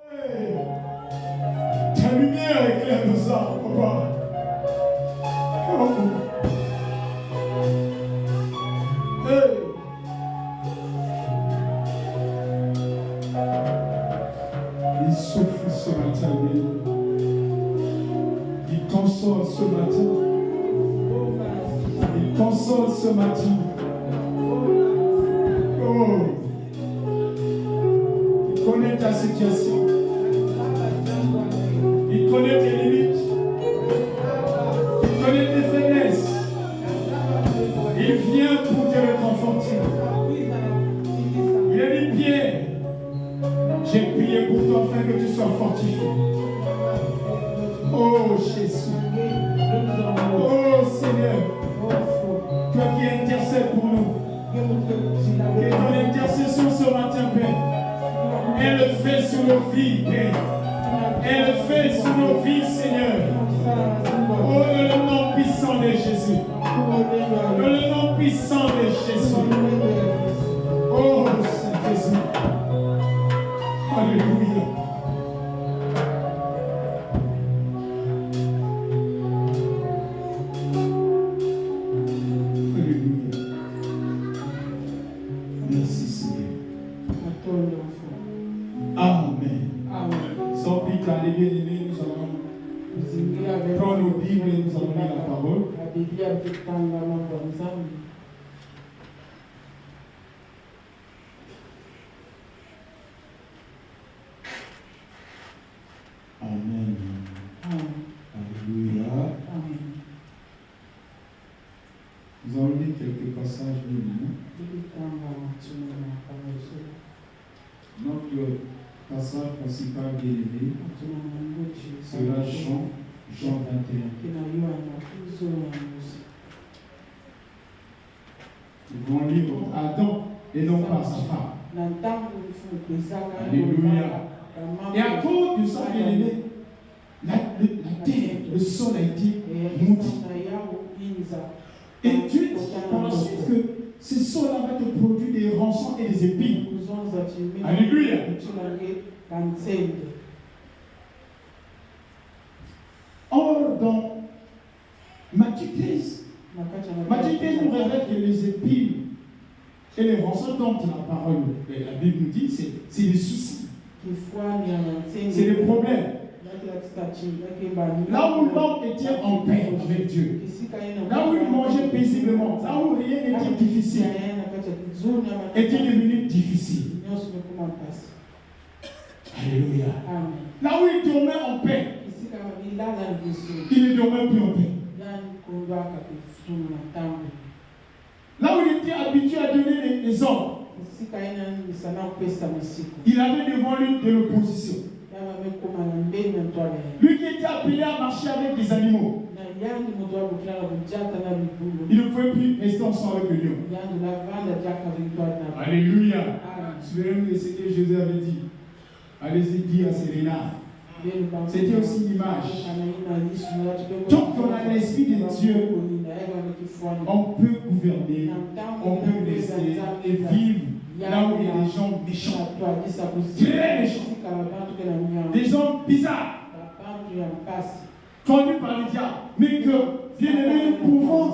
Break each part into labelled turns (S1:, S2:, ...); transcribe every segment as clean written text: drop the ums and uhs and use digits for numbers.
S1: Ta lumière éclaire nos âmes, papa. Oh. Hey. Il souffle ce matin, il console ce matin. Il console ce matin. Oh. Il connaît ta situation. Il connaît tes limites. Il connaît tes faiblesses. Il vient pour te réconforter. Il a dit, Pierre, j'ai prié pour toi afin que tu sois fortifié. Oh Jésus. Oh Seigneur. Toi qui intercèdes pour nous. Que ton intercession ce matin, Père, elle le fait sur nos vies, Père. Elle le fait sur nos vies, Seigneur. Oh, le nom puissant de Jésus. Le nom puissant de Jésus. Oh, Saint-Esprit. Alléluia. Alléluia. Merci, Seigneur. Amen. Sans plus tarder, bien-aimés, nous allons prendre nos Bibles et nous allons lire la parole. Amen. Alléluia. Nous allons lire quelques passages de nous. Notre passage principal bien-aimé sera Jean 21. Nous allons lire Adam et non pas sa femme. Alléluia. Et à cause de ça, bien-aimé, la terre, le sol a été maudit. Et Dieu dit par la suite que ce sol-là va te produire des rançons et des épines. Alléluia. Or, dans Matthieu 13, nous révèle que les épines et les rançons dont la parole, la Bible nous dit, c'est des soucis. C'est des problèmes. Là où l'homme était en paix avec Dieu, là où il mangeait paisiblement, là où rien n'était difficile, était devenu difficile. Alléluia. Là où il dormait en paix, il ne dormait plus en paix. Là où il était habitué à donner les ordres, il avait devant lui de l'opposition. Lui qui était appelé à marcher avec des animaux, il ne pouvait plus rester ensemble avec le lion. Alléluia. Souvenez-vous de ce que Jésus avait dit. Allez-y dire à Séréna. C'était aussi une image. Tant qu'on a l'esprit de Dieu, on peut gouverner, on peut rester et vivre là où il y a des gens méchants, très méchants, des gens bizarres, conduits par le diable. Mais que, bien aimé, nous pouvons,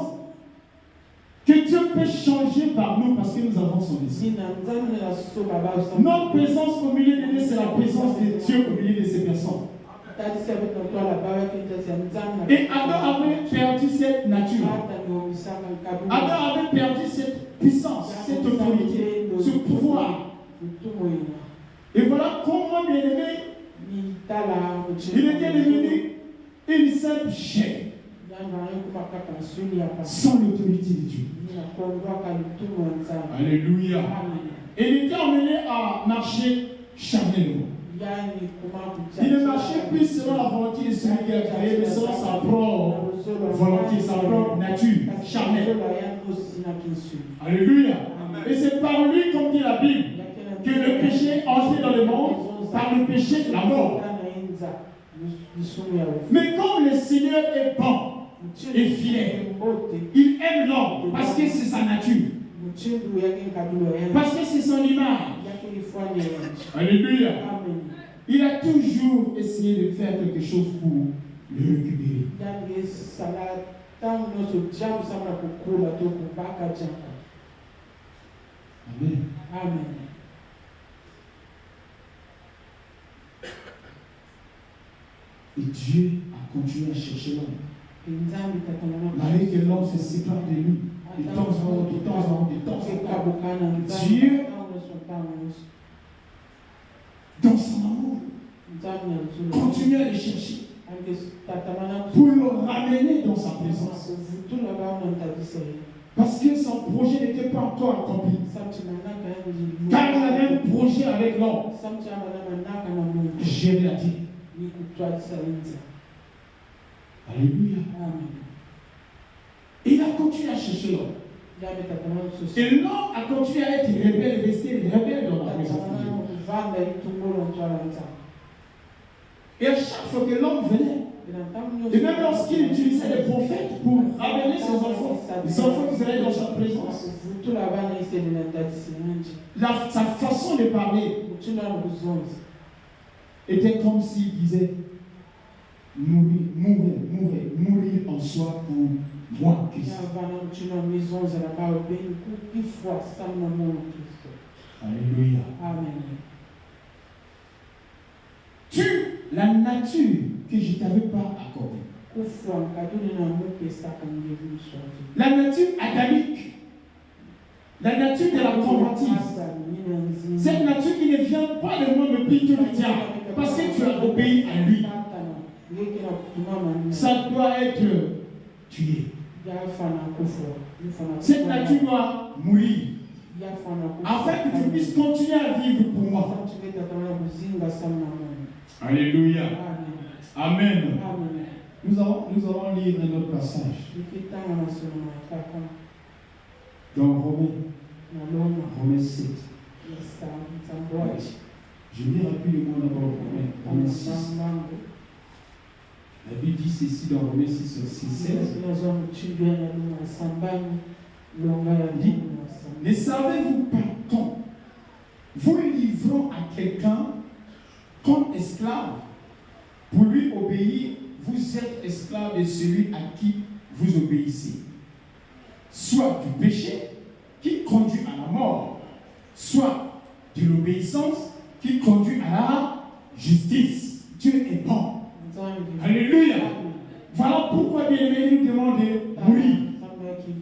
S1: que Dieu peut changer par nous parce que nous avons son esprit. Notre présence au milieu de nous, c'est la présence de Dieu au milieu de ces personnes. Et Adam avait perdu cette nature. Adam avait perdu cette puissance, cette autorité, ce pouvoir. Et voilà comment, bien aimé, il était devenu une simple chair. Sans l'autorité de Dieu. Alléluia. Et il était emmené à marcher charnellement. Il ne marchait plus selon la volonté de celui qui a créé, mais selon sa propre volonté, sa propre nature charnelle. Alléluia. Et c'est par lui, comme dit la Bible, que le péché est entré dans le monde, par le péché, la mort. Mais comme le Seigneur est bon et fier, il aime l'homme parce que c'est sa nature, parce que c'est son image. Alléluia. il a toujours essayé de faire quelque chose pour le récupérer. Amen.
S2: Amen.
S1: Et Dieu a continué à chercher l'homme. Malgré que l'homme se sépare de lui, de temps en temps. Dieu, dans son amour, continue à le chercher pour le ramener dans sa présence. Parce que son projet n'était pas encore accompli. Car il avait un projet avec l'homme. Gérer la terre. Alléluia. Et il a continué à chercher l'homme. Et l'homme a continué à être rebelle, resté rebelle dans la présence de Dieu. Et à chaque fois que l'homme venait, et même lorsqu'il utilisait les prophètes pour ramener ses enfants, les enfants qui seraient dans sa présence, sa façon de parler était comme s'il disait mourir en soi pour moi, Christ. Alléluia.
S2: Amen.
S1: La nature que je ne t'avais pas accordée. La nature adamique. La nature de la convoitise. Cette nature qui ne vient pas de moi, mais plutôt du diable. Parce que tu as obéi à lui. Ça doit être tué. Cette nature doit mourir. Afin que tu puisses continuer à vivre pour moi. Alléluia. Amen. Nous allons lire un autre passage. Dans Romains 7. Je lis rapidement d'abord Romains 6. La Bible dit ceci dans Romains 6, 16. Dit, ne savez-vous pas quand vous livrant à quelqu'un comme esclave, pour lui obéir, vous êtes esclave de celui à qui vous obéissez. Soit du péché qui conduit à la mort, soit de l'obéissance qui conduit à la justice. Dieu est bon. Alléluia. Voilà pourquoi bien-aimé nous demande de mourir.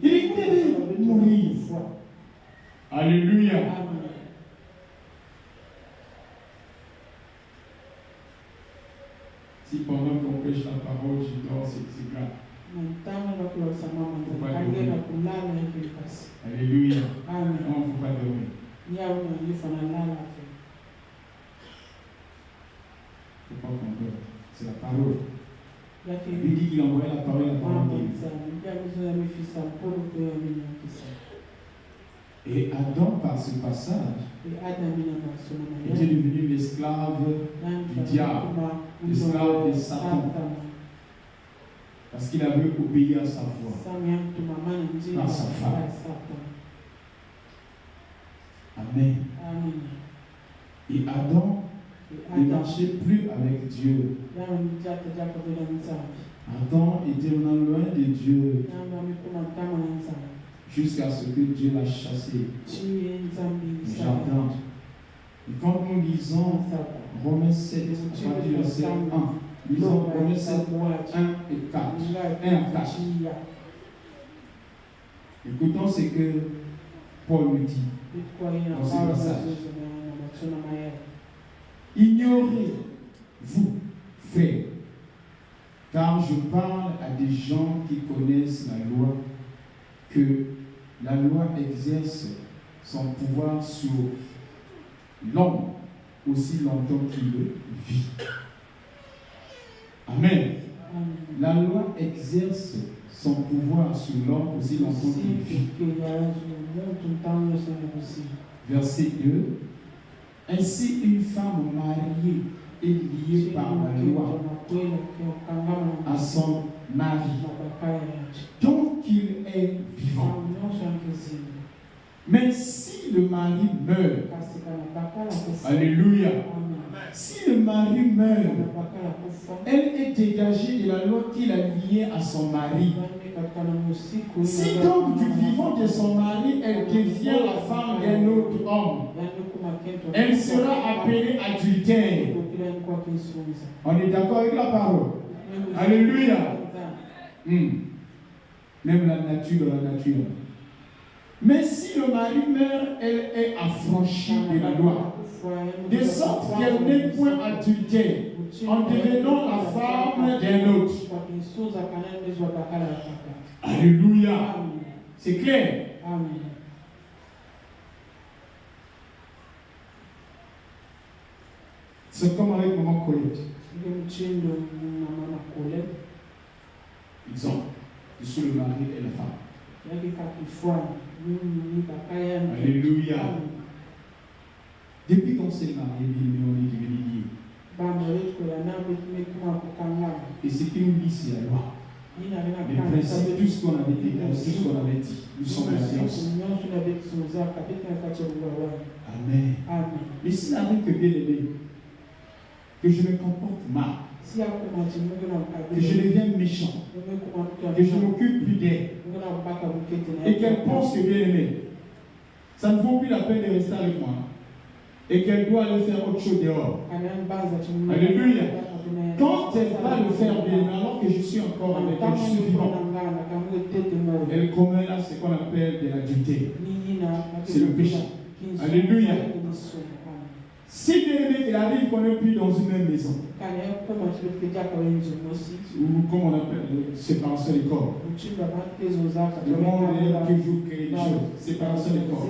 S1: Il est de mourir. Alléluia. Si pendant qu'on prêche la parole, je dors, c'est grave. Alléluia.
S2: Amen.
S1: Non, il ne faut pas dormir. Il ne faut pas qu'on dort. C'est la parole. Il dit qu'il envoie la parole Et Adam, par ce passage, était devenu l'esclave du diable, l'esclave de Satan. Parce qu'il avait obéi à sa voix, à sa femme. Amen. Et Adam ne marchait plus avec Dieu. Adam était loin de Dieu jusqu'à ce que Dieu l'a chassé du jardin. Et quand nous lisons Romains 7, verset 1, lisons Romains 7, 1 et 4. 1 à 4. Écoutons ce que Paul nous dit dans ce passage. Ignorez-vous, frères, car je parle à des gens qui connaissent la loi, que la loi exerce son pouvoir sur l'homme aussi longtemps qu'il vit. Amen. La loi exerce son pouvoir sur l'homme aussi longtemps qu'il vit. Verset 2. Ainsi, une femme mariée est liée par la loi à son mari, tant qu'il est vivant. Mais si le mari meurt, alléluia, Si le mari meurt, elle est dégagée de la loi qu'il a liée à son mari. Si donc du vivant de son mari, elle devient la femme d'un autre homme, elle sera appelée adultère. On est d'accord avec la parole? Alléluia. Même la nature dans la nature. Mais si le mari meurt, elle est affranchie de la loi, de sorte qu'elle n'est point adultère, en devenant la femme d'un autre. Alléluia. C'est clair? C'est comme avec maman Colette. Exemple, sur le mari et la femme. Alléluia. Depuis qu'on s'est marié, on est devenu liés. Et ce qui nous dit, c'est la loi. Les principes, tout ce qu'on avait dit, nous sommes en alliance. Amen. Mais s'il arrive que bien aimé, que je me comporte mal, que je devienne méchant, que je m'occupe plus d'elle, et qu'elle pense que bien aimé, ça ne vaut plus la peine de rester avec moi, et qu'elle doit aller faire autre chose dehors. Alléluia. Quand elle va le faire bien, alors que je suis encore avec elle, je suis vivant, elle commet là ce qu'on appelle de l'adultère. C'est le péché. Alléluia. Si bien aimé, il arrive qu'on n'est plus dans une même maison, ou comme on appelle séparation des corps, le monde est toujours créé des choses, séparation des corps.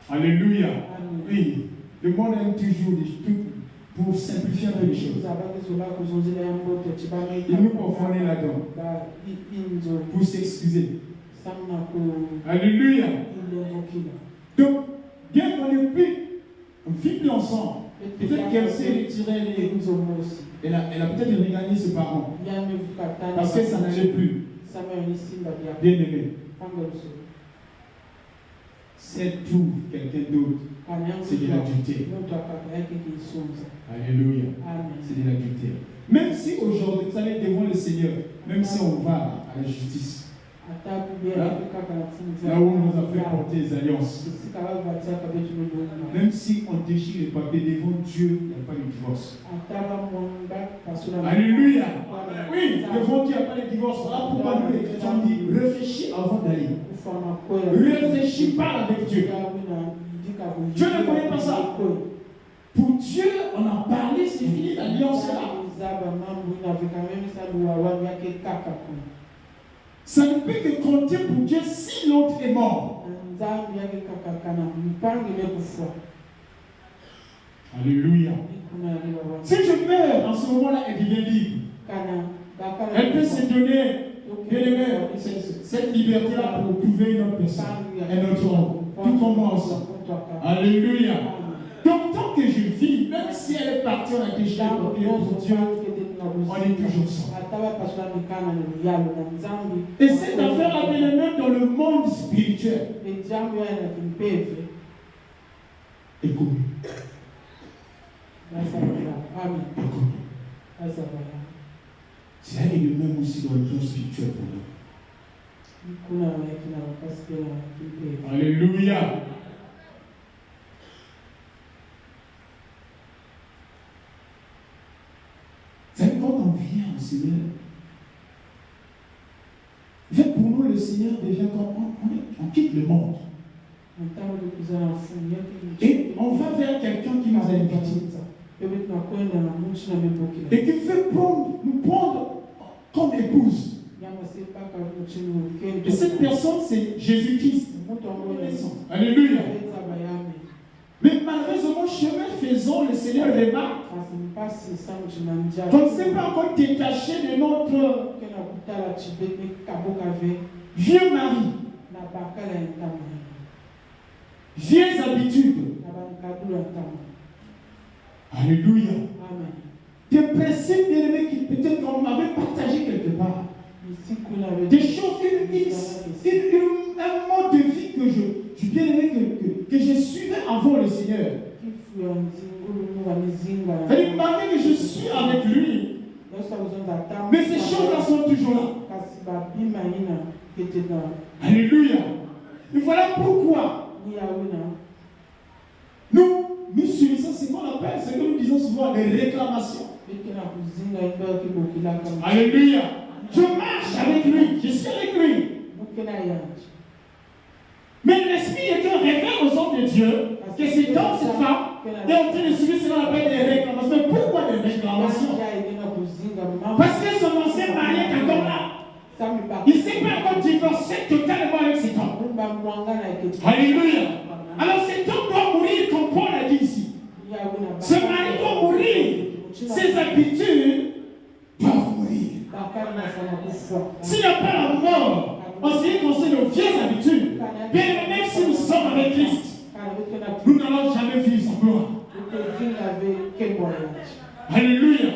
S1: Alléluia. Oui, le monde aime toujours des trucs pour simplifier un peu les choses. Il nous confondait là-dedans pour s'excuser. Alléluia. Donc, bien qu'on ne vit plus ensemble, peut-être qu'elle s'est retirée, elle a peut-être regagné ses parents parce que ça n'allait plus. Bien aimé. C'est tout quelqu'un d'autre. C'est de l'adultère. Alléluia. C'est de l'adultère. Même si aujourd'hui, vous savez, devant le Seigneur, même si on va à la justice, là où on nous a fait porter les alliances, même si on déchire les papiers devant Dieu, il n'y a pas de divorce. Alléluia. Oui, devant Dieu, il n'y a pas de divorce. Voilà pourquoi nous, les chrétiens, disent réfléchis avant d'aller. Réfléchis pas avec Dieu. Dieu ne connaît pas ça. Pour Dieu, on a parlé, c'est fini, l'alliance est là. Ça ne peut que compter pour Dieu si l'autre est mort. Alléluia. Si je meurs en ce moment-là, elle devient libre. Elle peut se donner, cette liberté-là pour trouver une autre personne, un autre homme. Tout comme moi aussi. Alléluia. Donc, tant que je vis, même si elle est partie, on a été chez pour Dieu, on est toujours ensemble. Et cette affaire-là, elle est même dans le monde spirituel. Et commune. C'est là qu'il est même aussi dans le plan spirituel pour nous. Alléluia. C'est quand on vient au Seigneur. Pour nous, le Seigneur devient comme on quitte le monde. Et on va vers quelqu'un qui nous a invités. Et qui veut nous prendre comme épouse. Et cette personne, c'est Jésus-Christ. Alléluia. Mais malheureusement, chemin faisant, le Seigneur remarque qu'on ne s'est pas encore détaché de notre vieux mari, vieilles habitudes. Alléluia. Des principes bien-aimés qui peut-être qu'on m'avait partagé quelque part. Des choses, un mode de vie que je suis bien-aimé, que je suivais avant le Seigneur. Mais ces choses-là sont toujours là. Alléluia. Et voilà pourquoi nous subissons ce qu'on appelle, ce que nous disons souvent, des réclamations. Alléluia. Je marche avec lui, je suis avec lui. Mais l'esprit est un révèle aux hommes de Dieu que cet homme, cette femme est en train de subir ce qu'on appelle des réclamations. Mais pourquoi des réclamations? Parce que son ancien mari est encore là. Il ne s'est pas encore divorcé totalement avec cet homme. Alléluia. Alors cet homme doit mourir comme Paul a dit ici. Ce mari doit mourir. Ses habitudes doivent mourir. S'il n'y a pas la mort, en ce qui concerne nos vieilles habitudes, bien même si nous sommes avec Christ, nous n'allons jamais vivre sans gloire. Alléluia.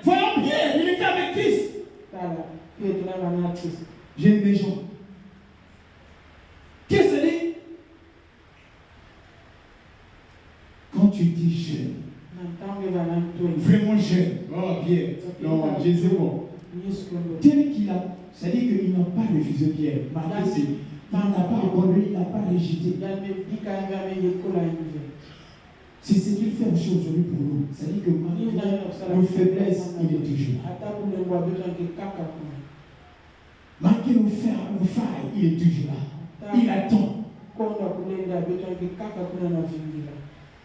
S1: Voilà Pierre, il était avec Christ. J'ai une maison. Qu'est-ce que c'est dit? Quand tu dis jeune, vraiment jeune, oh Pierre, non, Jésus, bon. Tel qu'il a, c'est-à-dire qu'il n'a pas refusé Pierre, malgré ses, il n'a pas abandonné, il n'a pas rejeté. C'est ce qu'il fait aussi aujourd'hui pour nous. C'est-à-dire que malgré nos faiblesses, il est toujours là. Malgré nos failles, il est toujours là. Il attend.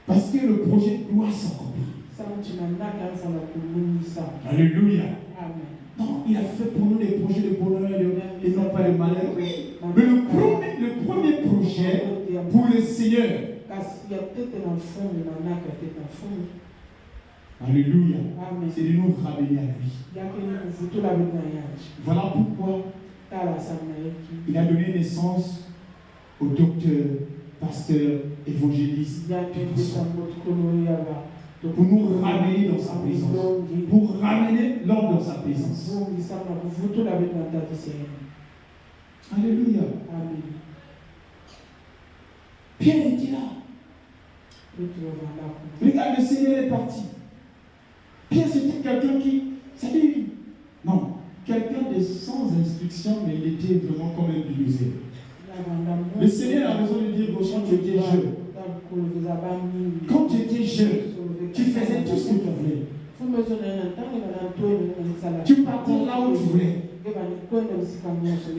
S1: Parce que le projet doit s'accomplir. Alléluia. Non, il a fait pour nous des projets de bonheur et non pas de malheur. Oui. Mais le premier projet pour le Seigneur. Alléluia. C'est de nous ramener à lui. Voilà pourquoi il a donné naissance au docteur, pasteur, évangéliste, pour nous ramener dans sa présence, pour ramener l'homme dans sa présence. Alléluia. Pierre était là. Regarde, le Seigneur est parti. Pierre, c'était quelqu'un qui, ça dit, non, quelqu'un de sans instruction, mais il était vraiment comme un bulldozer. Le Seigneur a besoin de dire, quand tu étais jeune, quand tu étais jeune, tu faisais tout ce que tu voulais. Tu partais là où tu voulais.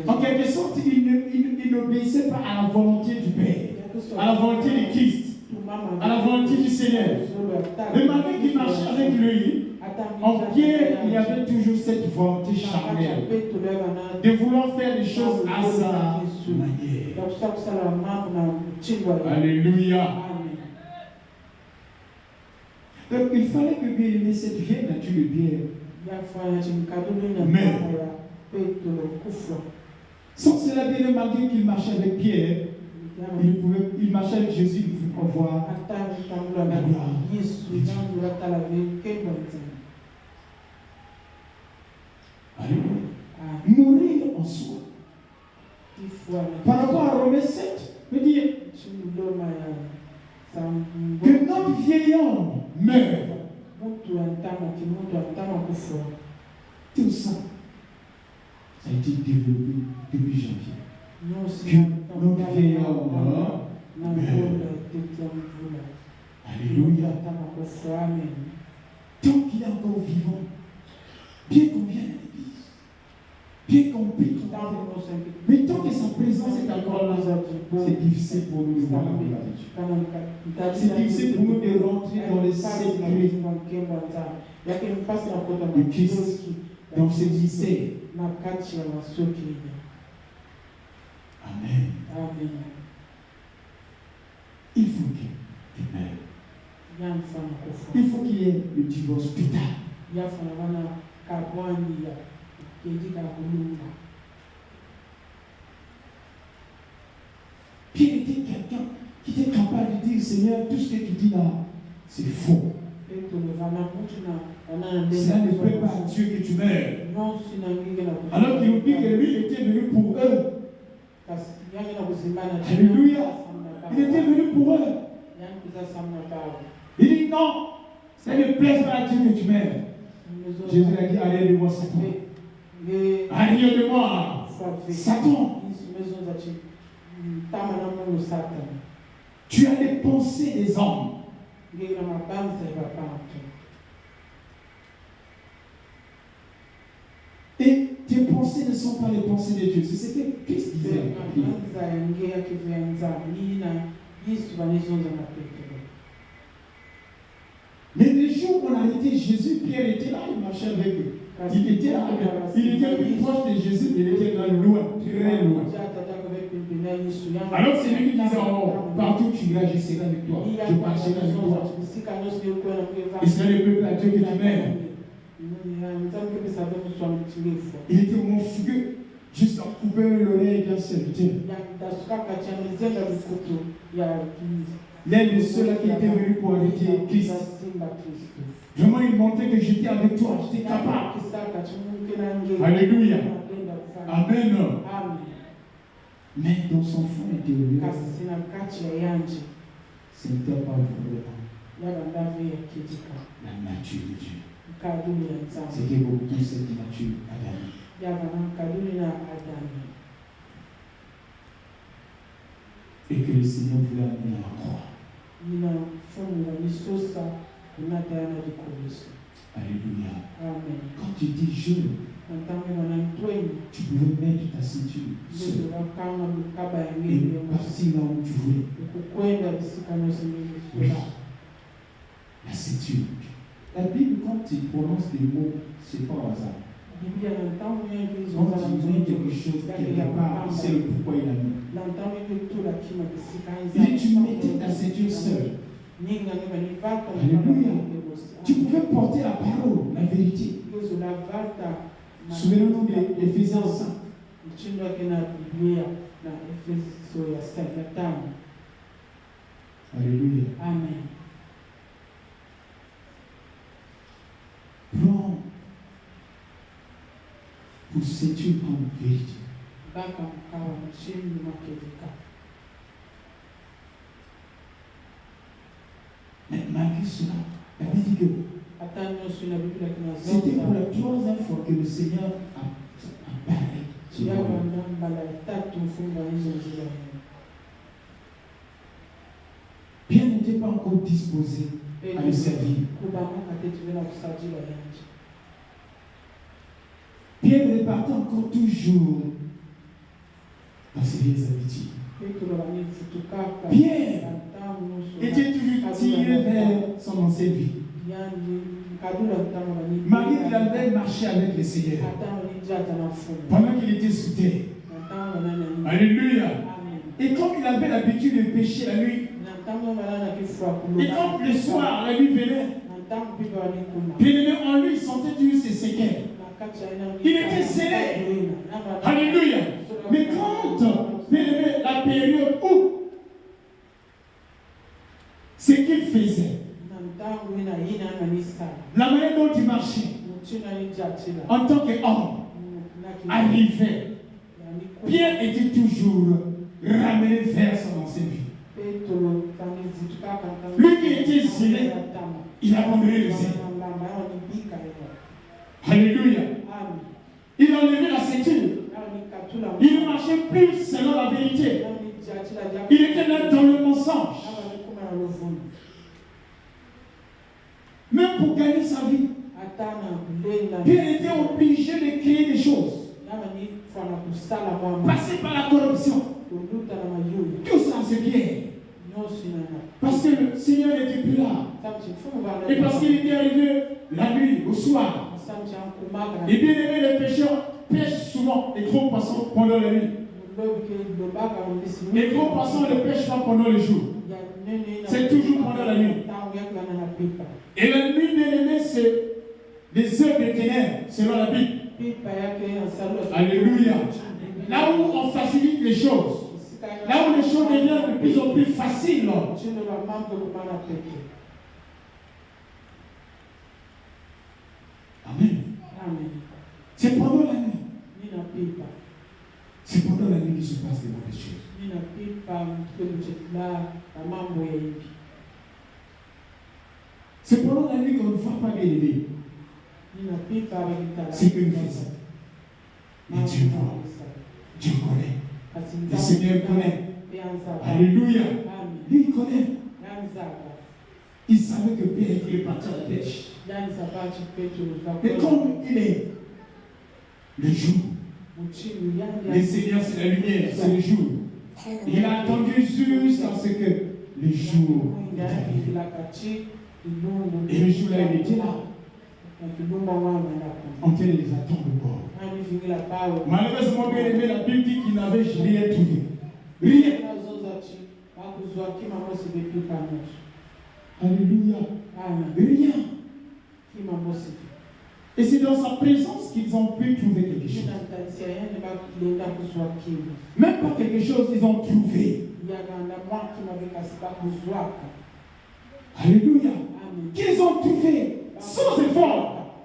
S1: En quelque sorte, il n'obéissait pas à la volonté du Père, à la volonté de Christ, à la volonté du Seigneur. Mais malgré qu'il marchait avec lui, en Pierre, il y avait toujours cette volonté charnelle de vouloir faire les choses à sa manière. Alléluia. Donc il fallait que bien aimer cette vieille nature de Pierre. Mais sans cela, bien malgré qu'il marchait avec Pierre, il marchait avec Jésus, il pouvait voir la gloire. Alléluia. Mourir en soi. Par rapport à Romains 7, veut dire que notre vieil homme meurt. Tout ça, ça a été développé depuis janvier. Que notre vieil homme meurt. Alléluia. Tant qu'il est encore vivant, bien qu'on vienne à l'église, bien qu'on prie, mais tant que sa présence est encore là, c'est difficile pour nous de voir la gloire de Dieu. C'est difficile pour nous de rentrer dans les secrets de Christ, dans ce mystère. Amen. Il faut qu'il meure. Il faut qu'il y ait le divorce plus tard. Pierre était quelqu'un qui était capable de dire, Seigneur, tout ce que tu dis là, c'est faux. Cela ne plaît pas à Dieu que tu meurs. Alors qu'il oublie que lui était venu pour eux. Alléluia. Il était venu pour eux. Il dit non, ça ne plaît pas à Dieu que tu meurs. Jésus a dit, allez de moi, Satan. Allez de moi, Satan. Tu as les pensées des hommes. Et tes pensées ne sont pas les pensées de Dieu. C'est ce que Christ disait. Mais les jours où on a arrêté Jésus, Pierre était là, il marchait avec eux. Il était là, il était plus proche de Jésus, mais il était là loin, très loin. Alors c'est lui qui disait, oh, partout tu iras, je serai avec toi, je marcherai avec toi. Et c'est le peuple à Dieu que tu m'aimes. Il était monstrueux, jusqu'à couper l'oreille d'un serviteur. L'un de ceux-là qui était venu pour arrêter Christ. Vraiment, il montrait que j'étais avec toi, j'étais capable. Alléluia. Amen. Mais dans son fond intérieur, ce n'était pas vraiment la nature de Dieu. C'était beaucoup plus cette nature adamique. Et que le Seigneur voulait amener à la croix. Alléluia. Amen. Quand tu dis je, tu pouvais mettre ta ceinture et partir là où tu voulais. Oui. La ceinture. La Bible, quand tu prononces des mots, c'est pas au hasard. Quand tu dis quelque chose quelque part, c'est le pourquoi il a mis. Il dit, tu mettais ta ceinture seule. Alléluia. Tu pouvais porter la parole, la vérité. Souvenez-nous d'Éphésiens 5. Alléluia. Amen. Prends pour ceinture comme vérité. Mais malgré cela, la Bible dit que c'était pour la troisième fois que le Seigneur a parlé. Pierre n'était pas encore disposé à le servir. Pierre repartait encore toujours dans ses vieilles habitudes. Pierre était toujours tiré vers son ancienne vie. Malgré qu'il avait marché avec le Seigneur, pendant qu'il était sous terre. Alléluia. Et comme il avait l'habitude de pécher la nuit, et quand le soir la nuit venait, bien-aimé, en lui il sentait toujours ses séquelles. Il était scellé. Alléluia. Mais quand, bien-aimé, la période où ce qu'il faisait, la manière dont il marchait, en tant qu'homme, arrivait, Pierre était toujours ramené vers son ancienne vie. Lui qui était zélé, il abandonnait le zèle. Alléluia. Il enlevait la ceinture. Il ne marchait plus selon la vérité. Il était là dans le mensonge. Même pour gagner sa vie, Pierre était obligé de créer des choses. Passer par la corruption. Tout ça, c'est bien. Parce que le Seigneur n'était plus là. Et parce qu'il était arrivé la nuit, au soir. Et bien aimé, les pêcheurs pêchent souvent les gros poissons pendant la nuit. Les gros poissons ne pêchent pas pendant le jour. C'est toujours pendant la nuit. Et la nuit, bien aimé, c'est des heures de ténèbres, selon la Bible. Alléluia. Là où on facilite les choses. Là où les choses deviennent de plus en plus faciles. Amen. C'est pendant la nuit. C'est pendant la nuit qu'il se passe des mauvaises choses. C'est pendant la nuit qu'on ne voit pas bien aimer. C'est que nous faisons. Et Dieu voit. Dieu connaît. Le Seigneur connaît. Alléluia. Lui, il connaît. Il savait que Pierre était parti à la pêche. Mais comme il est le jour, le Seigneur c'est la lumière, c'est le jour. Il a attendu jusqu'à ce que le jour arrive. Et le jour là, il était là. En train de les attendre encore. Malheureusement, bien aimé, la Bible dit qu'il n'avait rien trouvé. Rien. Alléluia. Rien. Et c'est dans sa présence qu'ils ont pu trouver quelque chose. Même pas quelque chose, ils ont trouvé. Alléluia. Qu'ils ont trouvé sans effort.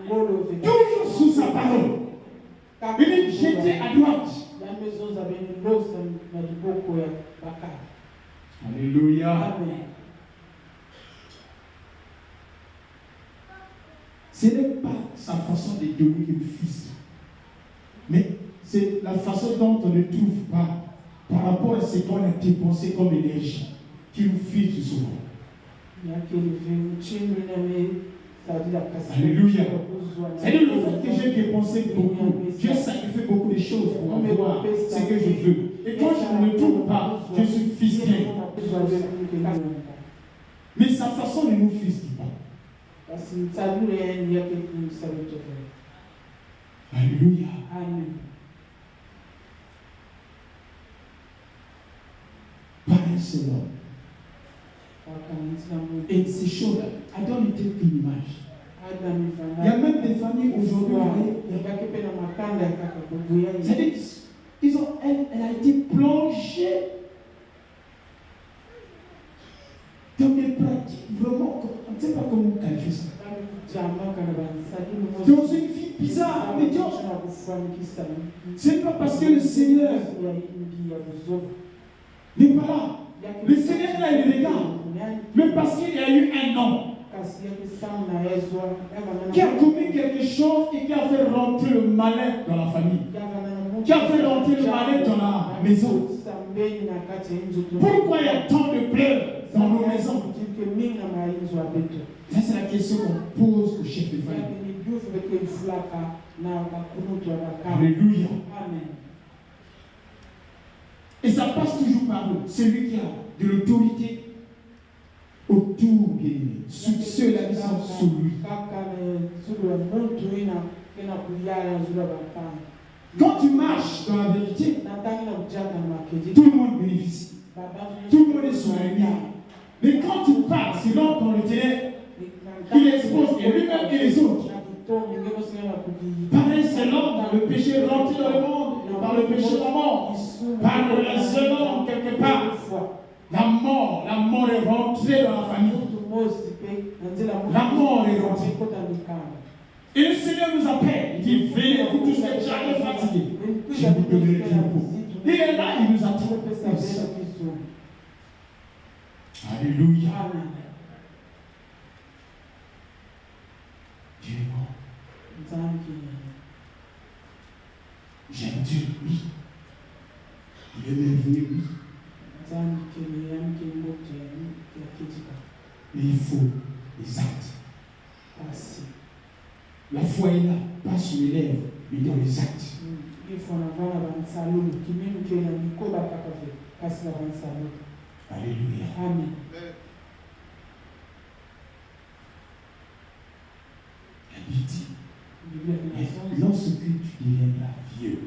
S1: Toujours sous sa parole. Il est jeté à droite. Alléluia. Amen. Ce n'est pas sa façon de donner le Fils, mais c'est la façon dont on ne trouve pas par rapport à ce qu'on a dépensé comme énergie qui nous file souvent. Alléluia. C'est-à-dire le fait que j'ai dépensé beaucoup, j'ai sacrifié beaucoup de choses pour avoir ce que je veux. Et quand je ne le trouve pas, je suis frustré. Mais sa façon ne nous frustre pas. Alléluia. Amen. Par un seul homme. Et ces choses-là, Adam était une image. Il y a même des familles aujourd'hui, c'est-à-dire elle a été plongée dans des pratiques vraiment, on ne sait pas comment qualifier ça. Dans une vie bizarre, médiocre. Ce n'est pas parce que le Seigneur n'est pas là. Le Seigneur là, il regarde. Mais parce qu'il y a eu un homme qui a commis quelque chose et qui a fait rentrer le malin dans la famille, qui a fait rentrer le malin dans la maison. Pourquoi il y a tant de pleurs dans nos maisons? Ça, c'est la question qu'on pose au chef de famille. Alléluia. Et ça passe toujours par eux. Celui qui a de l'autorité autour de lui, ceux-là qui sont sous lui. Quand tu marches dans la vérité, tout le monde bénéficie. Tout le monde est sous la lumière. Mais quand tu pars, c'est l'homme dans le ténèbre, il expose et lui-même et les autres. Pareil, c'est l'homme dans le péché rentré dans le monde, par le péché la mort, par le seul homme quelque part. La mort est rentrée dans la famille. La mort est rentrée. Et le Seigneur nous appelle. Il dit, venez, vous tous êtes jamais fatigués. Je vous donnerai du repos. Il est là, il nous attend. Alléluia. Dieu est bon. J'aime Dieu, oui. Il est merveilleux, oui. Mais il faut les actes. La foi est là, pas sur les lèvres, mais dans les actes. Alléluia. Amen. La Bible dit, lorsque tu deviendras vieux,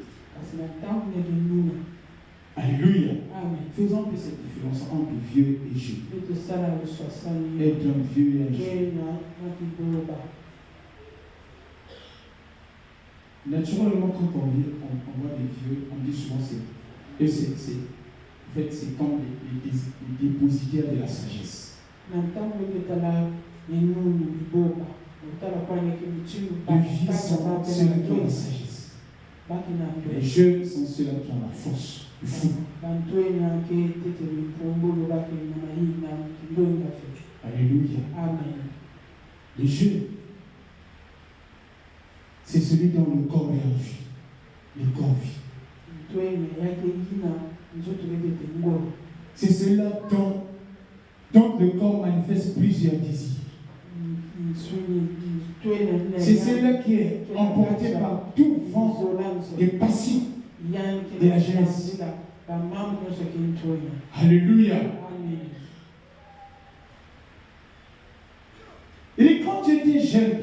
S1: alléluia. Amen. Faisons un peu cette différence entre vieux et jeune. Être un vieux et un jeune. Naturellement, quand on voit des vieux, on dit souvent que c'est comme les dépositaires de la sagesse. Les vieux sont ceux-là qui ont la sagesse. Les jeunes sont ceux-là qui ont la force, le fou. Alléluia. Amen. Les jeunes, c'est celui dont le corps est en vie. Le corps vit. C'est celui-là dont le corps manifeste plusieurs désirs. C'est celui-là qui est emporté par tout vent des passions de la jeunesse. Alléluia. Et quand tu étais jeune,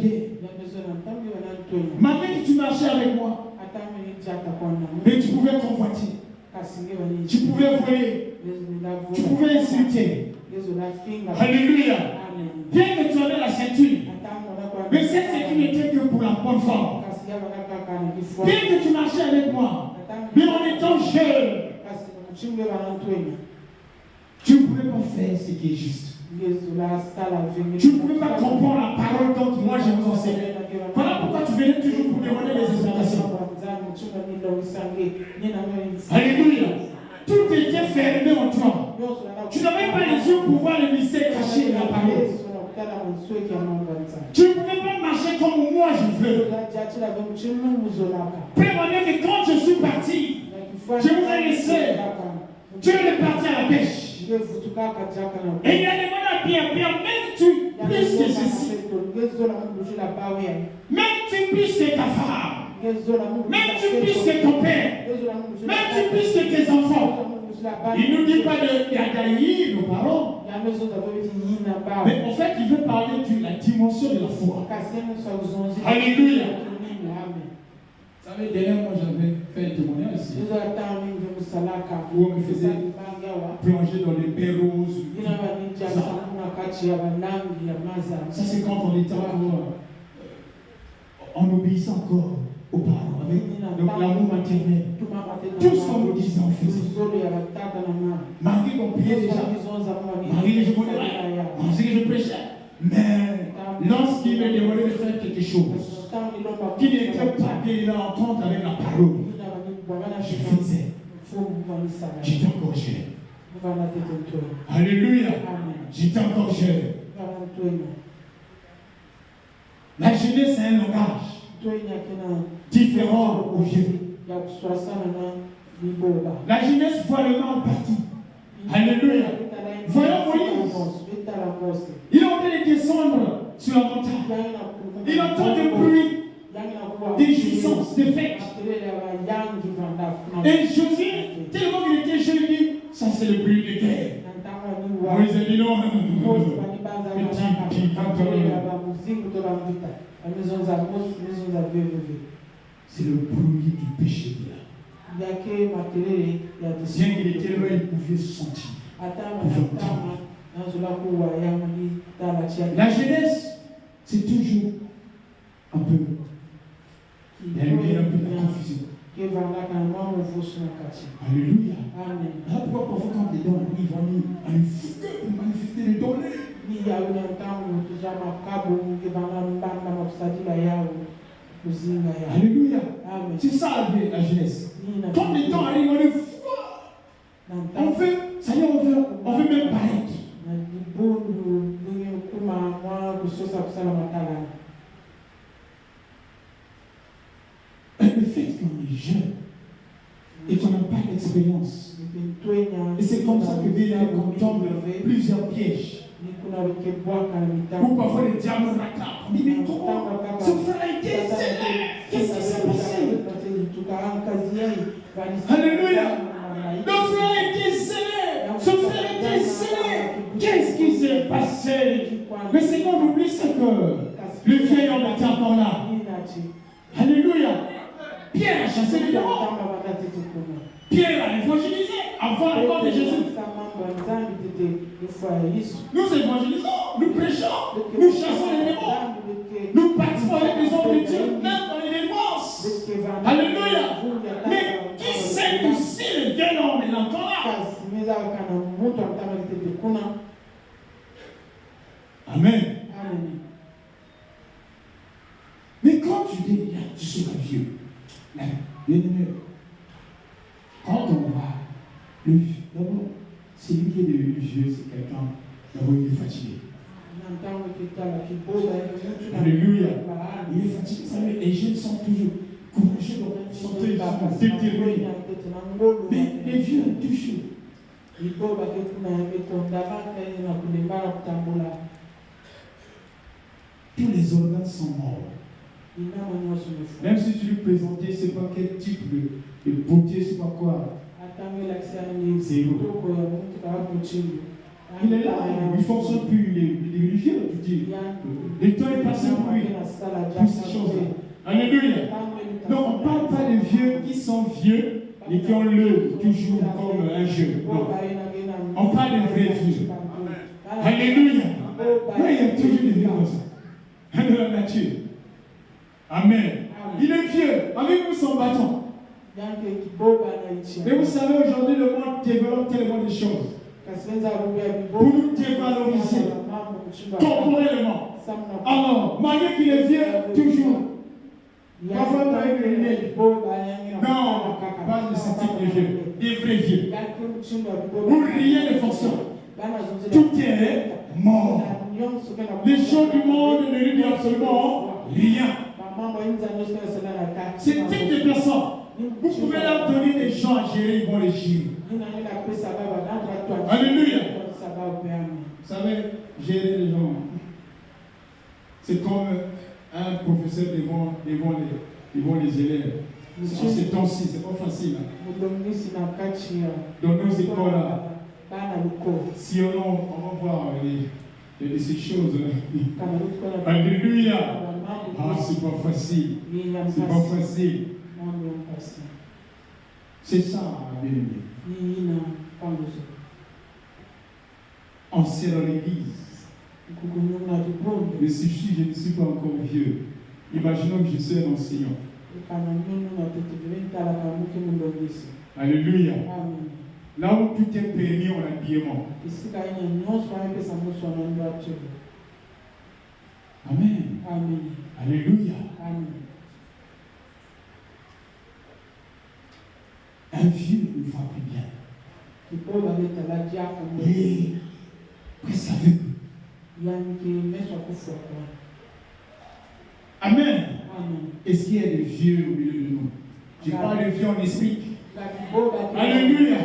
S1: malgré que tu marchais avec moi, mais tu pouvais convoiter, tu pouvais voler, tu pouvais insulter. Alléluia. Bien que tu avais la ceinture, mais cette ceinture n'était que pour la bonne forme. Bien que tu marchais avec moi, mais en étant jeune, tu ne pouvais pas faire ce qui est juste. Tu ne pouvais pas comprendre la parole dont moi je vous enseignais. Voilà pourquoi tu venais toujours pour demander des explications. Alléluia. Tout était fermé en toi. Tu n'avais pas les yeux pour voir le mystère caché de la parole. Tu ne pouvais pas marcher comme moi je veux. Prévoyez que quand je suis parti, je vous ai laissé. Tu es parti à la pêche. Et il a demandé à Pierre, même tu plus que ceci. Même tu plus que ta femme. Même tu plus que ton père. Même tu plus que tes enfants. Il ne nous dit pas d'haïr nos parents. Mais en fait, il veut parler de la dimension de la foi. Alléluia. Vous savez, dernièrement, j'avais fait un témoignage ici. Où on me faisait plonger dans les baies roses. Ça, c'est quand on était encore en obéissant encore aux parents, avec l'amour maternel. Tout ce qu'on nous disait, on faisait. Malgré qu'on priait déjà, malgré que je connais, malgré que je prêchais. Mais lorsqu'il me demandait de faire quelque chose qui n'était pas bien en compte avec la parole, je faisais. J'étais encore jeune. Alléluia. J'étais encore jeune. La jeunesse, c'est un langage différent au vieux. La jeunesse voit le mal partout. Alléluia. Voyons Moïse. Il est en train de descendre sur la montagne. Il entend des bruits, des jouissances, des fêtes. Et Josué, tellement qu'il était jeune, il dit, ça c'est le bruit de guerre. Moïse a dit non, non, non, non. Petit, c'est le bruit du péché de là. Bien qu'il était loin, il pouvait se sentir. La jeunesse, c'est toujours un peu. Il y a un peu de confusion. Alléluia. Là, pourquoi parfois quand les dons arrivent, on est en fougue pour manifester les dons. Alléluia. C'est ça la jeunesse. Quand les dons arrivent, on est fougue. On fait, ça y est, on veut même paraître. Le fait qu'on est jeune et qu'on n'a pas d'expérience, et c'est comme ça que qu'on tombe plusieurs pièges. Ou parfois les diables rattrapent. On dit, mais comment ce frère a été zélé? Qu'est-ce qui s'est passé? Alléluia. Le frère a été zélé. Ce frère a été zélé. Qu'est-ce qui s'est passé? Mais c'est qu'on oublie, c'est que le vieil homme était encore là. Alléluia. Pierre a chassé les démons. Pierre a évangélisé avant la mort de Jésus. Nous évangélisons, nous prêchons, nous chassons les démons. Nous participons avec les hommes de Dieu, même dans les délivrance. Alléluia. Mais qui sait que si le vieil homme est encore là? Amen. Mais quand tu seras vieux, quand on va, d'abord, celui qui est devenu vieux, c'est quelqu'un d'abord qui est fatigué. Alléluia. Il est fatigué. Vous savez, les jeunes sont toujours courageux, sont toujours déterminés. Mais les vieux, toujours. Tous les organes sont morts. Même si tu lui présentais, c'est pas quel type de beauté, c'est pas quoi. Zéro. Il est là, il ne fonctionne plus, il est vieux, tu dis. Le temps est passé pour lui, pour ces choses-là. Alléluia. Non, on ne parle pas des vieux qui sont vieux et qui ont l'œil toujours comme un jeune. Non. On parle des vrais vieux. Alléluia. Oui, il y a toujours des vieux comme ça. De la nature. Amen. Il est vieux, avec nous son bâton. Mais vous savez, aujourd'hui, le monde développe tellement de choses. Pour nous dévaloriser corporellement. Alors, malgré qu'il est vieux, toujours. Parfois, il est né. Non, pas de ce type de vieux. Des vrais vieux. Où rien ne fonctionne. Tout est mort. Les choses du monde ne lui disent absolument rien. C'est type de personnes. Vous pouvez leur donner des gens à gérer, ils vont les gérer. Alléluia. Vous savez, gérer les gens, c'est comme un professeur devant les élèves. En ces temps-ci, c'est pas facile. Dans nos écoles, si on va voir ces choses. Alléluia. Ah, c'est pas facile. C'est pas facile. C'est ça, bien-aimé. On sert dans l'église. Mais si je ne suis pas encore vieux, imaginons que je suis un enseignant. Alléluia. Là où tout est permis en habillement. Amen. Alléluia. Un vieux ne voit plus bien. Et presque aveugle. Amen. Est-ce qu'il y a des vieux au milieu de nous? Je parle de vieux en esprit. Alléluia.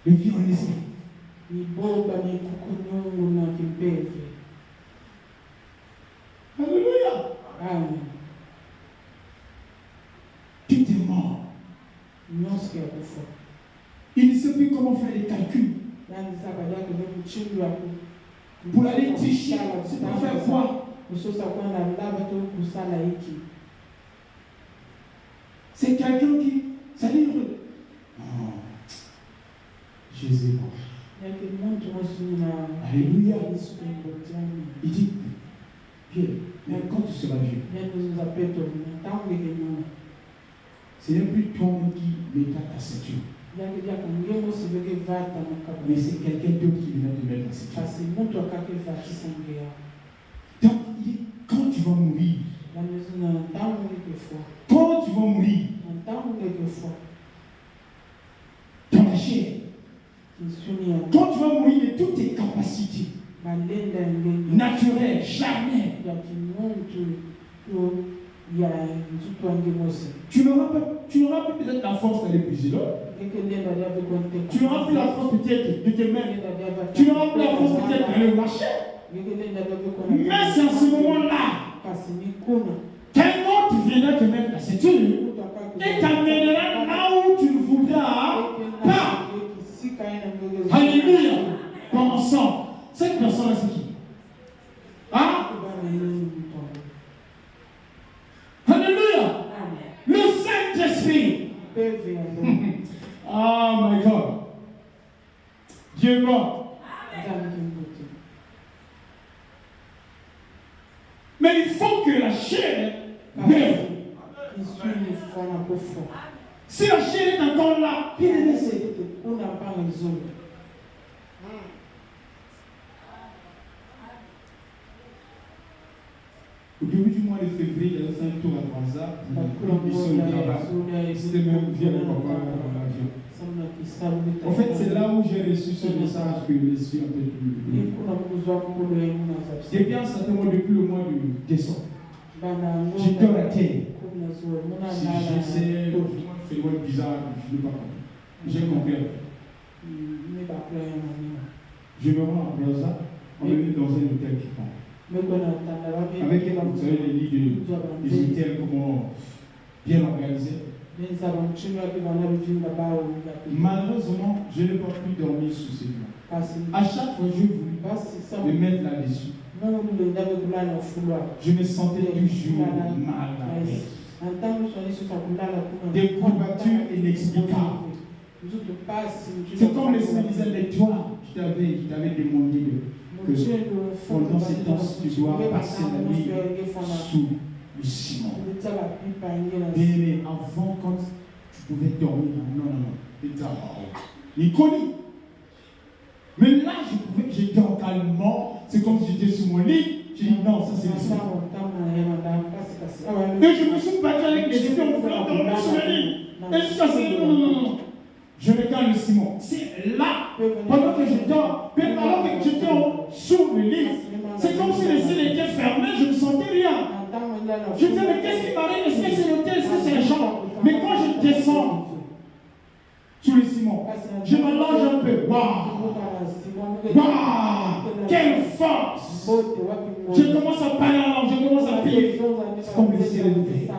S1: Le vieux en esprit. Alléluia.
S2: Amen.
S1: Tout est mort. Il ne sait plus comment faire les calculs. Pour aller tricher, c'est pour faire quoi? C'est quelqu'un qui. Ça dit. Non. Jésus est mort. Alléluia. Il dit, Pierre, mais quand tu seras vieux, ce n'est plus toi-même qui mettras ta ceinture. Mais c'est quelqu'un d'autre qui vient te mettre la ceinture. Donc, il dit, quand tu vas mourir, quand tu vas mourir, dans la chair, quand tu vas mourir de toutes tes capacités naturelles, charnelles, tu n'auras plus peut-être la force d'aller puiser l'eau. Tu n'auras plus la force peut-être de te mettre. Tu n'auras plus la force peut-être d'aller marcher. Mais c'est à ce moment-là qu'un autre viendra te mettre la ceinture et t'amènera là où tu ne voudras pas. Alléluia. Commençons. Cette personne-là, c'est qui? Hein? Alléluia. Le Saint-Esprit. Oh my God. Dieu est mort. Mais il faut que la chair meure. Si la chair est encore là, il est laissé. Au début du mois de février, il avait fait un tour à Brazza pour une mission de travail. C'était même via le papa dans l'avion. En fait, c'est là où j'ai reçu ce message que je suis un peu plus. Depuis un certain moment, depuis le mois de décembre, j'étais à la terre. Si j'essaie de faire une bizarre, je ne sais pas comment. J'ai compris. Je me rends à Plaza, on est venu dans un hôtel qui parle. Avec, vous savez, les lits des hôtels, comment bien organisés. Malheureusement, je n'ai pas pu dormir sous ces lits. À chaque fois, je voulais me mettre là-dessus. Je me sentais toujours mal à l'aise. Des courbatures inexplicables. C'est comme les Seigneur disait, mais toi, je t'avais demandé que pendant ces temps, tu dois passer la nuit sous le ciment. Mais avant, quand tu pouvais dormir, non. Nicoli. Mais là, j'étais en calmement. C'est comme si j'étais sur mon lit. J'ai dit non, ça c'est le ciment. Et je me suis battu avec les yeux en voulant dormir sur le lit. Et jusqu'à ce que non. Je regarde le ciment. C'est là, pendant que je dors, pendant que j'étais sous le lit, c'est comme si les yeux étaient fermés, je ne sentais rien. Je me disais, mais qu'est-ce qui m'arrive? Est-ce que c'est l'hôtel? Est-ce que c'est la chambre? Mais quand je descends sous le ciment, je m'allonge un peu. Waouh! Quelle force! Je commence à parler en langue, je commence à prier. C'est comme le ciel est ouvert.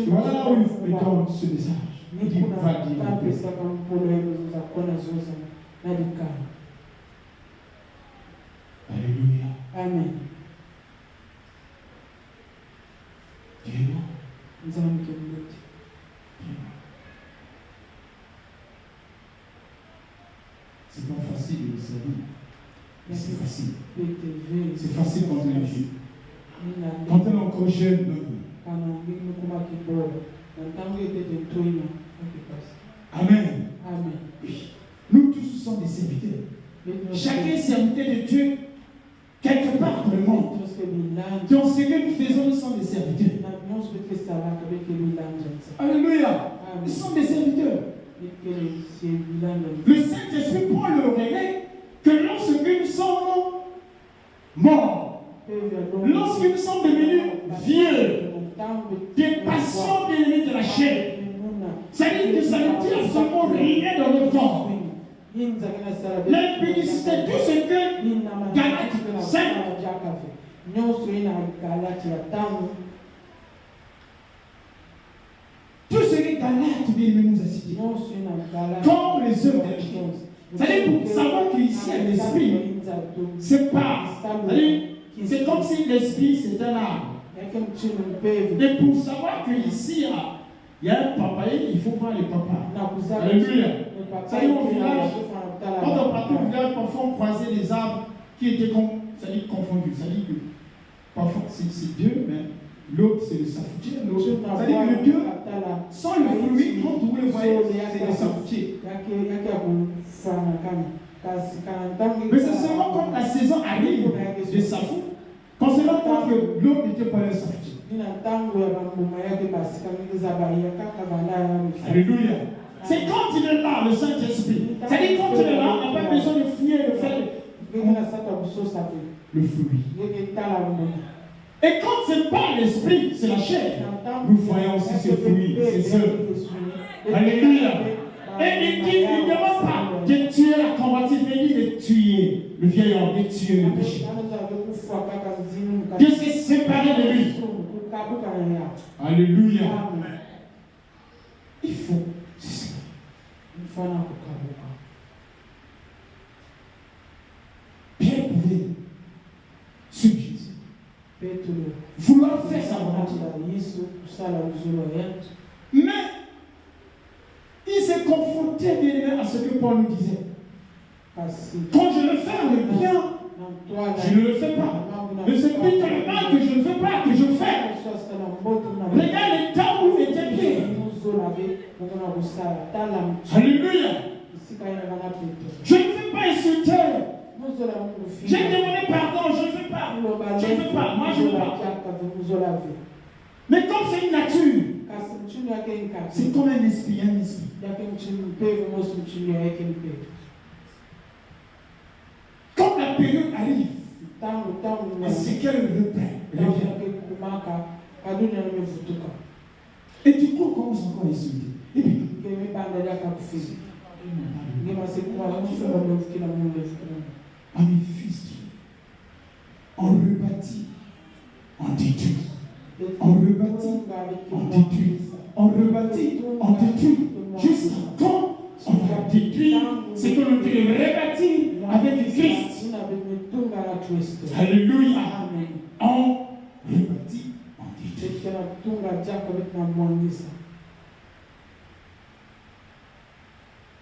S1: Voilà là où il faut me donner ce message. Il dit, va dire. Alléluia.
S2: Amen.
S1: Dis-moi. C'est pas facile de le servir. Mais c'est facile. C'est facile quand on est vieux. Quand on est encore jeune, Amen. Nous tous sommes des serviteurs. Chacun est serviteur de Dieu quelque part dans le monde. Donc ce que nous faisons, nous sommes des serviteurs. Alléluia. Nous sommes des serviteurs. Le Saint-Esprit prend le relais que lorsque nous sommes morts, lorsque nous sommes devenus vieux, des passions bien-aimées de la chair, ça veut dire que ça ne dit absolument rien dans notre corps. L'impudicité, tout ce que Galates 5, tout ce que Galates nous a cité, comme les œuvres de l'esprit. C'est-à-dire pour savoir qu'ici, l'esprit, c'est pas. C'est comme si l'esprit c'est un arbre. Et pour savoir qu'ici, il y a un papayer, il faut voir les papas. Alléluia. C'est-à-dire au village, quand on partait au village, parfois on croisait des arbres qui étaient confondus. C'est-à-dire que parfois c'est deux, mais l'autre c'est le safoutier. C'est-à-dire que le deux, sans le fruit, quand vous le voyez, c'est le safoutier. Mais c'est seulement quand la saison arrive de safou, qu'on se rend compte que l'autre n'était pas un safoutier. Alléluia. C'est quand il est là, le Saint-Esprit. C'est-à-dire quand il est là, on n'a pas besoin de fouiller le fait. Le fruit. Et quand ce n'est pas l'esprit, c'est la chair. Nous voyons aussi ce fruit, ces œuvres. Alléluia. Et il dit, il ne demande pas de tuer la convoitise, mais il dit de tuer le vieil homme, de tuer le péché. De se séparer de lui. Alléluia. Il faut. Pierre pouvait suivre Jésus. Vouloir faire sa volonté. Mais il s'est confronté bien à ce que Paul nous disait. Quand je veux faire le bien, je ne le fais pas. Mais c'est plutôt le mal que je ne fais pas, que je fais. Regarde le temps où était Pierre. Alléluia. Je ne fais pas insulter. J'ai demandé pardon, je ne fais pas. Je ne fais pas, moi je ne fais pas. Mais comme c'est une nature, C'est comme un esprit, un esprit. Quand la période arrive, c'est qu'elle reprend. Et du coup, on commence encore à insulter. Et puis, on est fusillé, on rebâtit, on détruit. On rebâtit, on détruit. On rebâtit, on détruit. Jusqu'à quand on va détruire ce que l'on peut rebâtir avec Christ. Alléluia. On rebâtit, on détruit.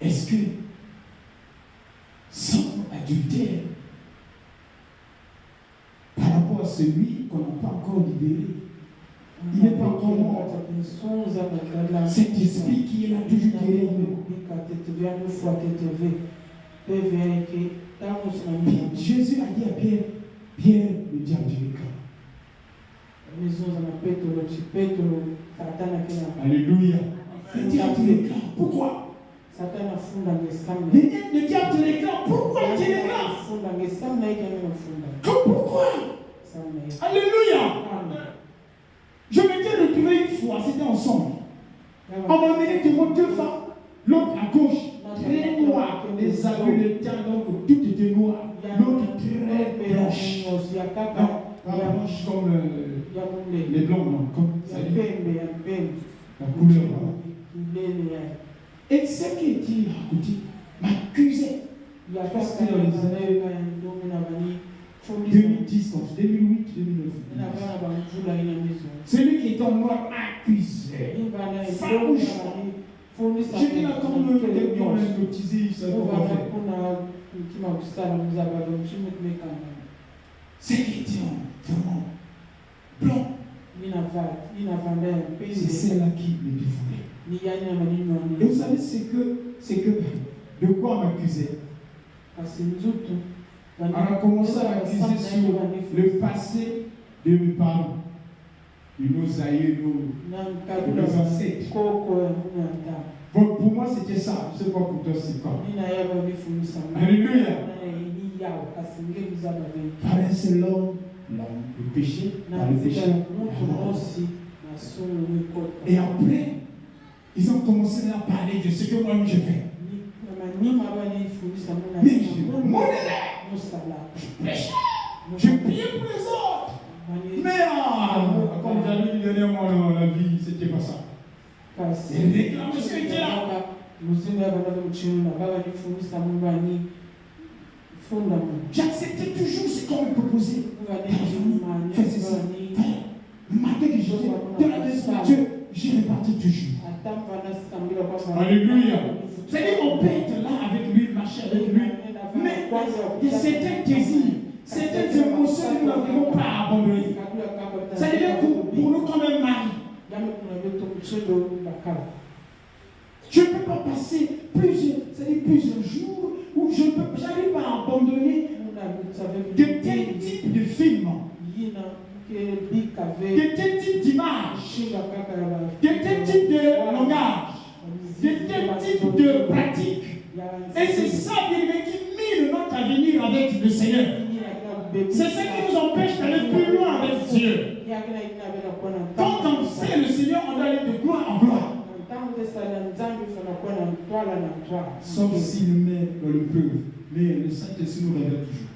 S1: Est-ce que sans adultère, par rapport à celui qu'on n'a pas encore libéré, il n'est pas encore mort. Cet esprit qui est là toujours derrière nous. Jésus a dit à Pierre, Pierre, le diable du Alléluia. Le diable du l'écart. Pourquoi? Le diable de l'écart. Pourquoi tu l'écart? Pourquoi? Alléluia. Je m'étais retrouvé une fois, c'était ensemble. On m'a mené devant deux femmes, l'autre à gauche, très noire, les habits, les teint, donc tout était noir. L'autre très blanche. Pas blanche comme les blancs, non, comme ça dit. La couleur. Et ce qui était à côté m'accusait. Parce que dans les années 2010, 2008, 2009. Celui qui est en noir accusait. Farouchement. J'étais là comme les gens hypnotisés, ils savaient pas faire. C'est qui était vraiment blanc. C'est celle-là qui me défendait. Et vous savez, c'est que de quoi on m'accusait? On a commencé à m'accuser sur le passé de mes parents, de nos aïeux, de nos ancêtres. Bon, pour moi, c'était ça. Je ne sais pas pour toi, c'est quoi. Alléluia. Par un seul homme, le péché, par le péché. Et après, ils ont commencé à parler de ce que moi-même je fais. Mais je m'honnêtais. Je prêchais. Je priais pour les autres. Mais comme j'avais dit dernièrement la vie, c'était pas ça. Les réclamations étaient là. J'acceptais toujours ce qu'on me proposait. Fais ceci. Malgré que j'étais dans la maison de Dieu, j'y répartis toujours. Alléluia. C'est-à-dire qu'on peut être là avec lui, marcher avec lui, mais il y a certains désirs, certaines émotions que nous n'avons pas abandonnées. C'est-à-dire pour nous comme un mari. Je ne peux pas passer plusieurs jours où je n'arrive pas à abandonner de tels types de films, de tels types d'images, de tels types de langage, de tels types de pratiques. Et c'est ça, bien qui mine notre avenir avec le Seigneur. C'est ce qui nous empêche d'aller plus loin avec Dieu. Quand on sait le Seigneur, on doit aller de gloire en gloire. Sauf si le maire le peut, mais le Saint-Esprit nous révèle toujours.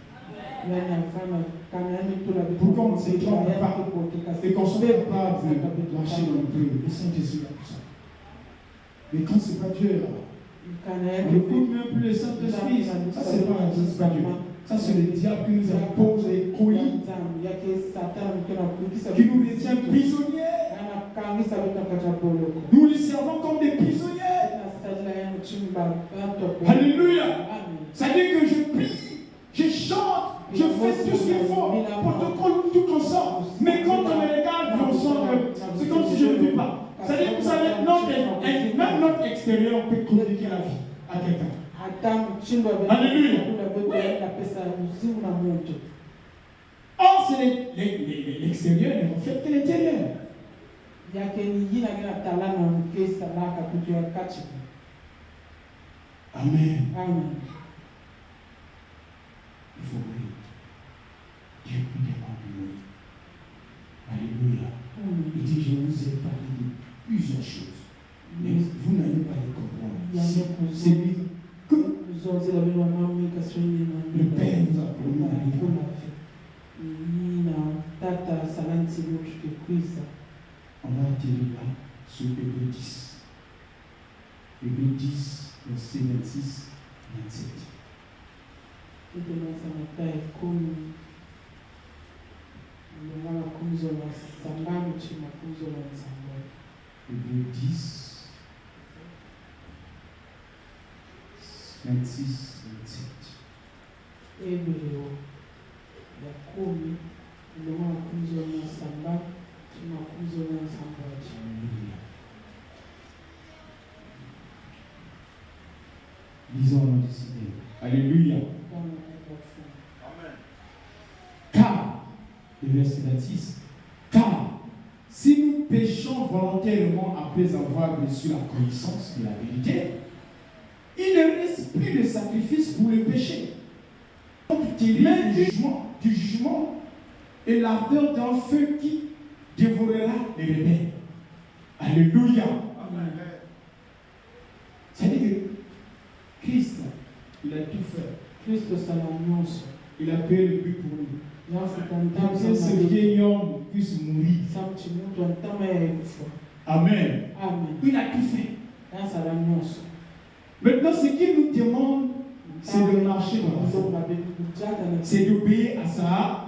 S1: Pourquoi on ne se trompe pas et qu'on soit capable de marcher dans le peu, le Saint-Esprit a tout ça. Mais quand ce n'est pas Dieu, on n'écoute même plus le Saint-Esprit. Ça, c'est pas Dieu. Ça, c'est le diable qui nous impose et coït, qui nous retient prisonniers. Nous les servons comme des prisonniers. Alléluia. Ça dit que je prie, je chante, je fais tout ce qu'il faut, protocole, tout comme ça. Mais quand on me regarde, on sent que c'est comme si je ne vis pas. Ça dit que vous savez, même notre extérieur peut communiquer la vie à quelqu'un. Alléluia. Oui. Or, c'est l'extérieur ne reflète que l'intérieur. Amen.
S2: Amen.
S1: Il faut mourir. Dieu nous demande de mourir. Alléluia. Il dit, je vous ai parlé de plusieurs choses. Mais vous n'allez pas les comprendre. C'est lui que le Père nous a promis à on va atterrir là sur Hébreux 10. Hébreux 10, verset 26, 27. Hébreux 10, 26, 27. Lisons le nom du Seigneur. Alléluia. Car, le verset 26, car si nous péchons volontairement après avoir reçu la connaissance de la vérité, il ne reste plus de sacrifice pour le péché. Mais du jugement et l'ardeur d'un feu qui dévorera les rebelles. Alléluia. Amen. C'est-à-dire que Christ, il a tout fait. Il a payé le prix pour nous. Pour que ce vieil homme puisse mourir. Amen. Il a tout fait. Maintenant, ce qu'il nous demande, c'est de marcher dans la foi. C'est d'obéir à sa parole.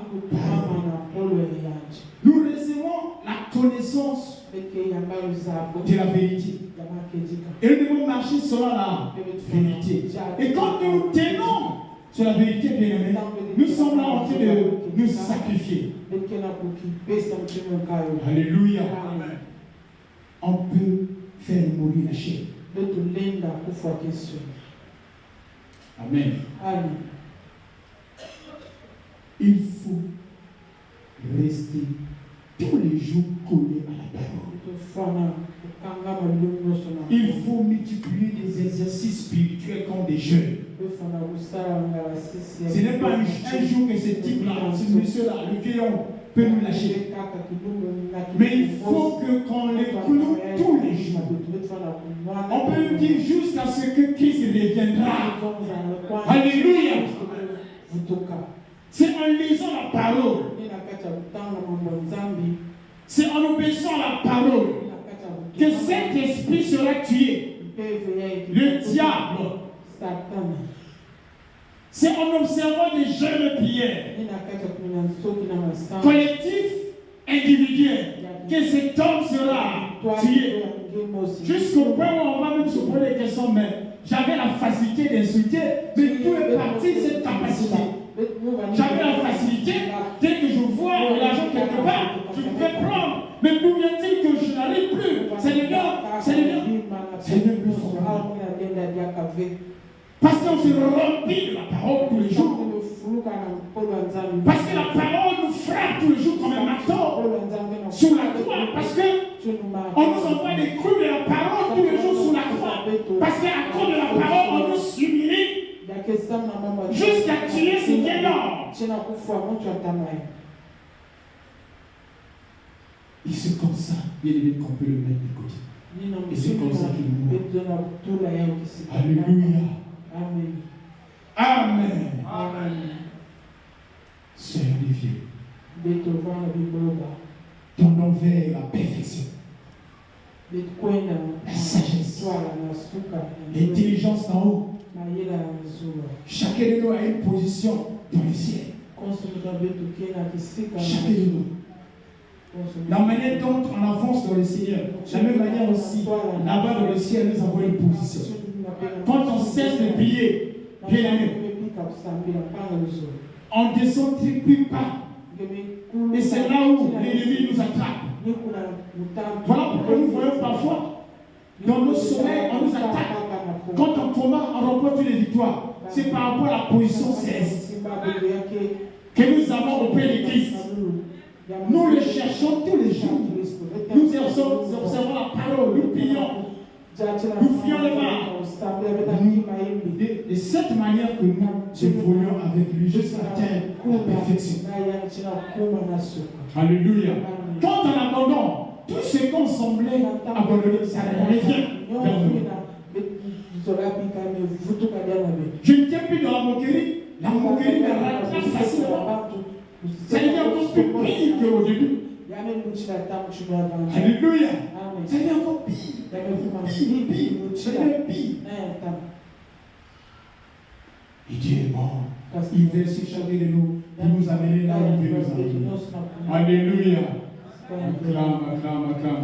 S1: Nous recevons la connaissance de la vérité. Et nous devons marcher selon la vérité. Et quand nous nous tenons sur la vérité, bien aimé, nous sommes là en train de nous sacrifier. Alléluia. On peut faire mourir la chair. Amen. Il faut rester tous les jours collé à la parole. Il faut multiplier des exercices spirituels comme des jeûnes. Ce n'est pas un jour que ce type-là, ce monsieur-là, le vieil homme, peut nous lâcher. Mais il faut qu'on les cloue tous les jours. On peut dire jusqu'à ce que Christ reviendra. Alléluia. C'est en lisant la parole. C'est en obéissant à la parole que cet esprit sera tué. Le diable. C'est en observant des jeunes prières collectifs, individuels, que cet homme sera tué. Jusqu'au point où on va même se poser des questions, mais j'avais la facilité d'insulter, mais tout est parti de cette capacité. J'avais la facilité, dès que je vois l'argent quelque part, je pouvais prendre. Mais d'où vient-il que je n'arrive plus? C'est devient plus fort. Parce qu'on se remplit de la parole tous les jours. Parce que la parole nous frappe tous les jours comme un marteau sur la croix. Parce qu'on nous envoie des coups de la parole tous les jours sur la croix. Parce qu'à cause de la parole, on nous humilie jusqu'à tuer ces vieilles hommes. Et c'est comme ça, bien aimé, qu'on peut le mettre de côté. Et c'est comme ça qu'il nous meurt. Alléluia.
S2: Amen.
S1: Amen.
S2: Amen.
S1: Seigneur des vieux, tendons vers la perfection, la sagesse, l'intelligence en haut. Chacun de nous a une position dans le ciel. Chacun de nous. La manière dont on avance dans le Seigneur, de la même manière aussi, là-bas dans le ciel, nous avons une position. Quand on cesse de prier, bien aimé, on descend très plus bas. Et c'est là où l'ennemi nous attrape. Voilà pourquoi nous voyons parfois, dans nos sommeils, on nous attaque. Quand on combat, on remporte une victoire. C'est par rapport à la position céleste que nous avons auprès de Christ. Nous le cherchons tous les jours. Nous observons la parole, nous prions. Nous fuyons le mal. De cette manière que nous évoluons avec lui jusqu'à atteindre la perfection. Alléluia. Quand on abandonne, tout ce qu'on semblait abandonner, ça revient vers nous. Je ne tiens plus dans la moquerie. La moquerie me rattrape facilement. Ça devient encore plus pire qu'au début. Alléluia. Ça devient encore pire. Ça devient pire. Et Dieu est bon. Il veut se charger de nous pour nous amener là où il veut nous amener. Alléluia. Acclame. Acclame.